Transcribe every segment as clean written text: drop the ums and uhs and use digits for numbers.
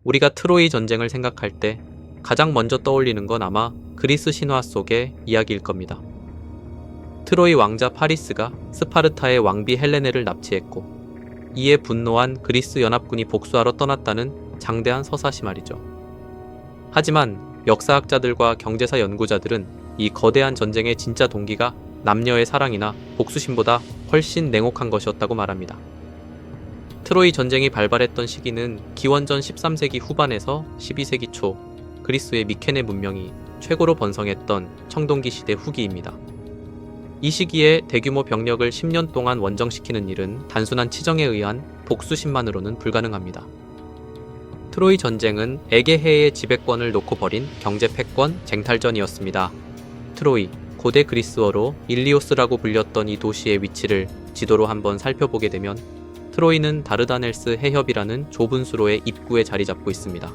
우리가 트로이 전쟁을 생각할 때 가장 먼저 떠올리는 건 아마 그리스 신화 속의 이야기일 겁니다. 트로이 왕자 파리스가 스파르타의 왕비 헬레네를 납치했고 이에 분노한 그리스 연합군이 복수하러 떠났다는 장대한 서사시 말이죠. 하지만 역사학자들과 경제사 연구자들은 이 거대한 전쟁의 진짜 동기가 남녀의 사랑이나 복수심보다 훨씬 냉혹한 것이었다고 말합니다. 트로이 전쟁이 발발했던 시기는 기원전 13세기 후반에서 12세기 초 그리스의 미케네 문명이 최고로 번성했던 청동기 시대 후기입니다. 이 시기에 대규모 병력을 10년 동안 원정시키는 일은 단순한 치정에 의한 복수심만으로는 불가능합니다. 트로이 전쟁은 에게해의 지배권을 놓고 벌인 경제 패권 쟁탈전이었습니다. 트로이, 고대 그리스어로 일리오스라고 불렸던 이 도시의 위치를 지도로 한번 살펴보게 되면 트로이는 다르다넬스 해협이라는 좁은 수로의 입구에 자리 잡고 있습니다.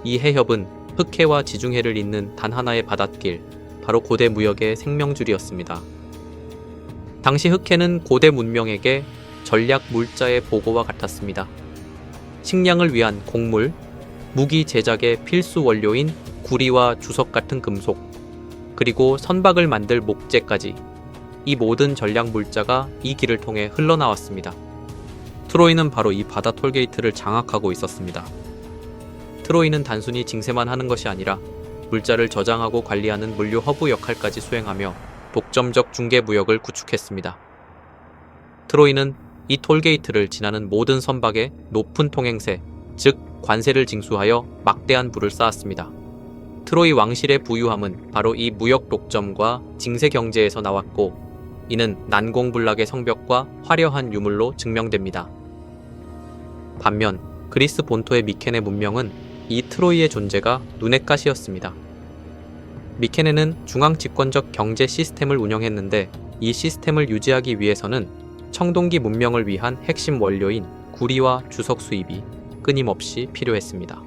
이 해협은 흑해와 지중해를 잇는 단 하나의 바닷길, 바로 고대 무역의 생명줄이었습니다. 당시 흑해는 고대 문명에게 전략 물자의 보고와 같았습니다. 식량을 위한 곡물, 무기 제작의 필수 원료인 구리와 주석 같은 금속, 그리고 선박을 만들 목재까지 이 모든 전략 물자가 이 길을 통해 흘러나왔습니다. 트로이는 바로 이 바다 톨게이트를 장악하고 있었습니다. 트로이는 단순히 징세만 하는 것이 아니라 물자를 저장하고 관리하는 물류 허브 역할까지 수행하며 독점적 중개 무역을 구축했습니다. 트로이는 이 톨게이트를 지나는 모든 선박에 높은 통행세, 즉 관세를 징수하여 막대한 부를 쌓았습니다. 트로이 왕실의 부유함은 바로 이 무역 독점과 징세 경제에서 나왔고 이는 난공불락의 성벽과 화려한 유물로 증명됩니다. 반면 그리스 본토의 미케네 문명은 이 트로이의 존재가 눈엣 가시였습니다. 미케네는 중앙 집권적 경제 시스템을 운영했는데 이 시스템을 유지하기 위해서는 청동기 문명을 위한 핵심 원료인 구리와 주석 수입이 끊임없이 필요했습니다.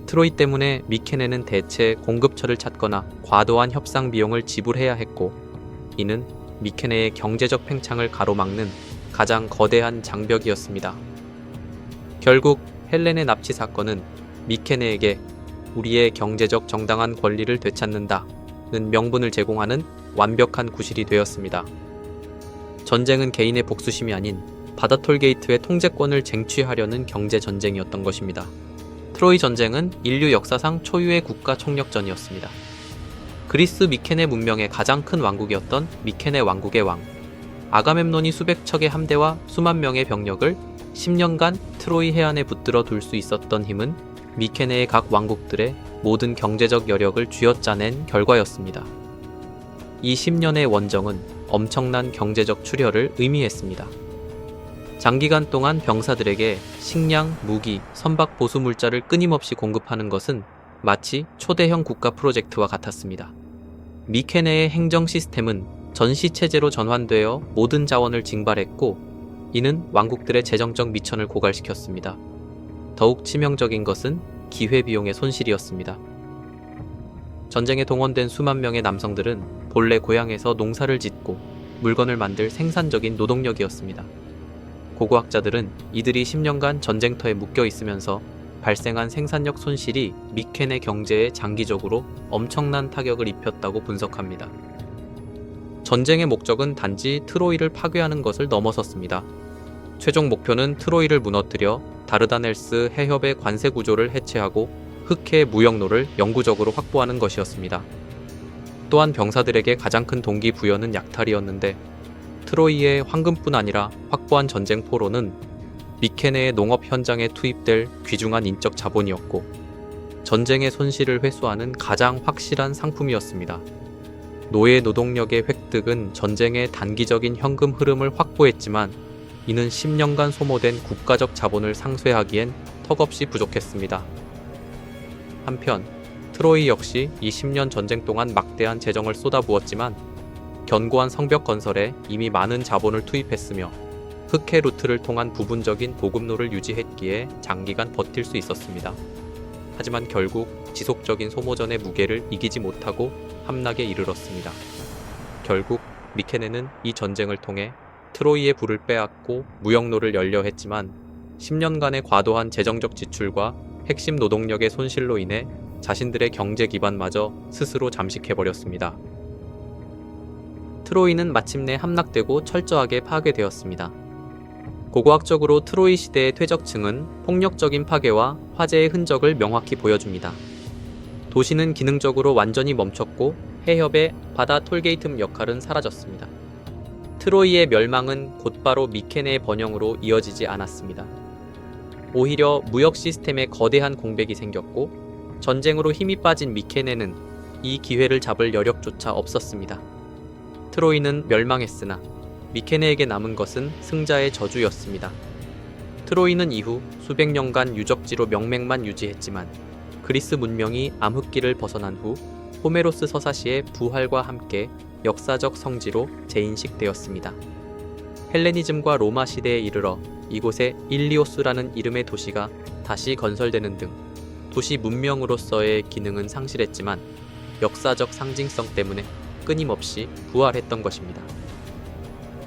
트로이 때문에 미케네는 대체 공급처를 찾거나 과도한 협상 비용을 지불해야 했고 이는 미케네의 경제적 팽창을 가로막는 가장 거대한 장벽이었습니다. 결국 헬렌의 납치 사건은 미케네에게 우리의 경제적 정당한 권리를 되찾는다는 명분을 제공하는 완벽한 구실이 되었습니다. 전쟁은 개인의 복수심이 아닌 바다 톨게이트의 통제권을 쟁취하려는 경제 전쟁이었던 것입니다. 트로이 전쟁은 인류 역사상 초유의 국가 총력전이었습니다. 그리스 미케네 문명의 가장 큰 왕국이었던 미케네 왕국의 왕 아가멤논이 수백 척의 함대와 수만 명의 병력을 10년간 트로이 해안에 붙들어 둘 수 있었던 힘은 미케네의 각 왕국들의 모든 경제적 여력을 쥐어짜낸 결과였습니다. 이 10년의 원정은 엄청난 경제적 출혈을 의미했습니다. 장기간 동안 병사들에게 식량, 무기, 선박 보수 물자를 끊임없이 공급하는 것은 마치 초대형 국가 프로젝트와 같았습니다. 미케네의 행정 시스템은 전시체제로 전환되어 모든 자원을 징발했고 이는 왕국들의 재정적 미천을 고갈시켰습니다. 더욱 치명적인 것은 기회비용의 손실이었습니다. 전쟁에 동원된 수만 명의 남성들은 본래 고향에서 농사를 짓고 물건을 만들 생산적인 노동력이었습니다. 고고학자들은 이들이 10년간 전쟁터에 묶여 있으면서 발생한 생산력 손실이 미케네 경제에 장기적으로 엄청난 타격을 입혔다고 분석합니다. 전쟁의 목적은 단지 트로이를 파괴하는 것을 넘어섰습니다. 최종 목표는 트로이를 무너뜨려 다르다넬스 해협의 관세 구조를 해체하고 흑해 무역로를 영구적으로 확보하는 것이었습니다. 또한 병사들에게 가장 큰 동기부여는 약탈이었는데 트로이의 황금뿐 아니라 확보한 전쟁포로는 미케네의 농업 현장에 투입될 귀중한 인적 자본이었고 전쟁의 손실을 회수하는 가장 확실한 상품이었습니다. 노예 노동력의 획득은 전쟁의 단기적인 현금 흐름을 확보했지만 이는 10년간 소모된 국가적 자본을 상쇄하기엔 턱없이 부족했습니다. 한편 트로이 역시 이 10년 전쟁 동안 막대한 재정을 쏟아부었지만 견고한 성벽 건설에 이미 많은 자본을 투입했으며 흑해 루트를 통한 부분적인 보급로를 유지했기에 장기간 버틸 수 있었습니다. 하지만 결국 지속적인 소모전의 무게를 이기지 못하고 함락에 이르렀습니다. 결국 미케네는 이 전쟁을 통해 트로이의 부를 빼앗고 무역로를 열려 했지만 10년간의 과도한 재정적 지출과 핵심 노동력의 손실로 인해 자신들의 경제 기반마저 스스로 잠식해버렸습니다. 트로이는 마침내 함락되고 철저하게 파괴되었습니다. 고고학적으로 트로이 시대의 퇴적층은 폭력적인 파괴와 화재의 흔적을 명확히 보여줍니다. 도시는 기능적으로 완전히 멈췄고 해협의 바다 톨게이트 역할은 사라졌습니다. 트로이의 멸망은 곧바로 미케네의 번영으로 이어지지 않았습니다. 오히려 무역 시스템에 거대한 공백이 생겼고 전쟁으로 힘이 빠진 미케네는 이 기회를 잡을 여력조차 없었습니다. 트로이는 멸망했으나 미케네에게 남은 것은 승자의 저주였습니다. 트로이는 이후 수백 년간 유적지로 명맥만 유지했지만 그리스 문명이 암흑기를 벗어난 후 호메로스 서사시의 부활과 함께 역사적 성지로 재인식되었습니다. 헬레니즘과 로마 시대에 이르러 이곳에 일리오스라는 이름의 도시가 다시 건설되는 등 도시 문명으로서의 기능은 상실했지만 역사적 상징성 때문에 끊임없이 부활했던 것입니다.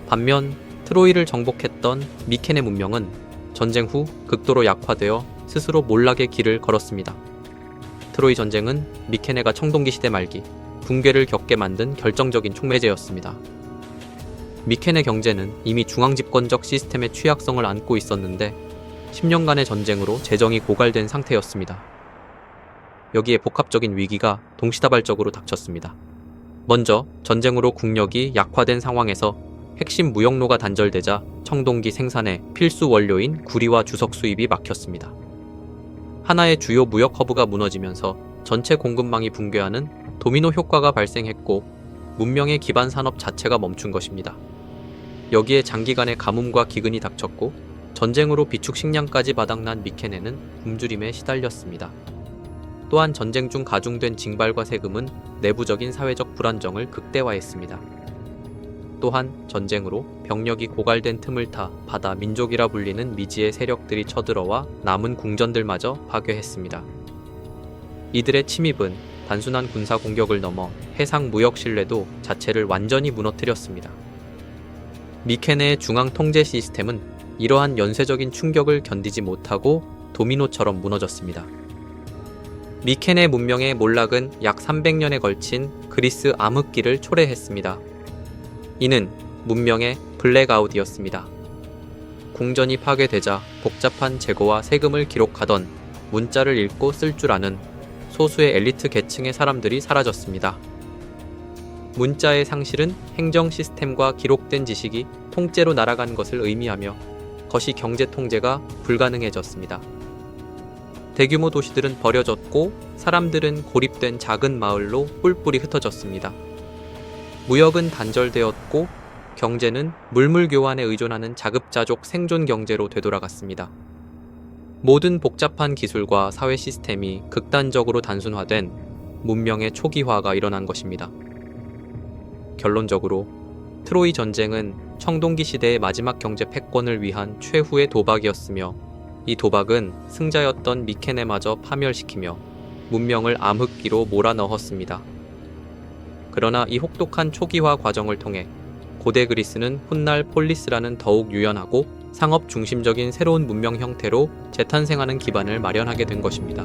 반면 트로이를 정복했던 미케네 문명은 전쟁 후 극도로 약화되어 스스로 몰락의 길을 걸었습니다. 트로이 전쟁은 미케네가 청동기 시대 말기 붕괴를 겪게 만든 결정적인 촉매제였습니다. 미케네 경제는 이미 중앙집권적 시스템의 취약성을 안고 있었는데 10년간의 전쟁으로 재정이 고갈된 상태였습니다. 여기에 복합적인 위기가 동시다발적으로 닥쳤습니다. 먼저 전쟁으로 국력이 약화된 상황에서 핵심 무역로가 단절되자 청동기 생산의 필수 원료인 구리와 주석 수입이 막혔습니다. 하나의 주요 무역 허브가 무너지면서 전체 공급망이 붕괴하는 도미노 효과가 발생했고 문명의 기반 산업 자체가 멈춘 것입니다. 여기에 장기간의 가뭄과 기근이 닥쳤고 전쟁으로 비축 식량까지 바닥난 미케네는 굶주림에 시달렸습니다. 또한 전쟁 중 가중된 징발과 세금은 내부적인 사회적 불안정을 극대화했습니다. 또한 전쟁으로 병력이 고갈된 틈을 타 바다 민족이라 불리는 미지의 세력들이 쳐들어와 남은 궁전들마저 파괴했습니다. 이들의 침입은 단순한 군사 공격을 넘어 해상 무역 신뢰도 자체를 완전히 무너뜨렸습니다. 미케네의 중앙 통제 시스템은 이러한 연쇄적인 충격을 견디지 못하고 도미노처럼 무너졌습니다. 미케네 문명의 몰락은 약 300년에 걸친 그리스 암흑기를 초래했습니다. 이는 문명의 블랙아웃이었습니다. 궁전이 파괴되자 복잡한 재고와 세금을 기록하던 문자를 읽고 쓸 줄 아는 소수의 엘리트 계층의 사람들이 사라졌습니다. 문자의 상실은 행정 시스템과 기록된 지식이 통째로 날아간 것을 의미하며 거시 경제 통제가 불가능해졌습니다. 대규모 도시들은 버려졌고 사람들은 고립된 작은 마을로 뿔뿔이 흩어졌습니다. 무역은 단절되었고 경제는 물물 교환에 의존하는 자급자족 생존 경제로 되돌아갔습니다. 모든 복잡한 기술과 사회 시스템이 극단적으로 단순화된 문명의 초기화가 일어난 것입니다. 결론적으로 트로이 전쟁은 청동기 시대의 마지막 경제 패권을 위한 최후의 도박이었으며 이 도박은 승자였던 미케네마저 파멸시키며 문명을 암흑기로 몰아넣었습니다. 그러나 이 혹독한 초기화 과정을 통해 고대 그리스는 훗날 폴리스라는 더욱 유연하고 상업 중심적인 새로운 문명 형태로 재탄생하는 기반을 마련하게 된 것입니다.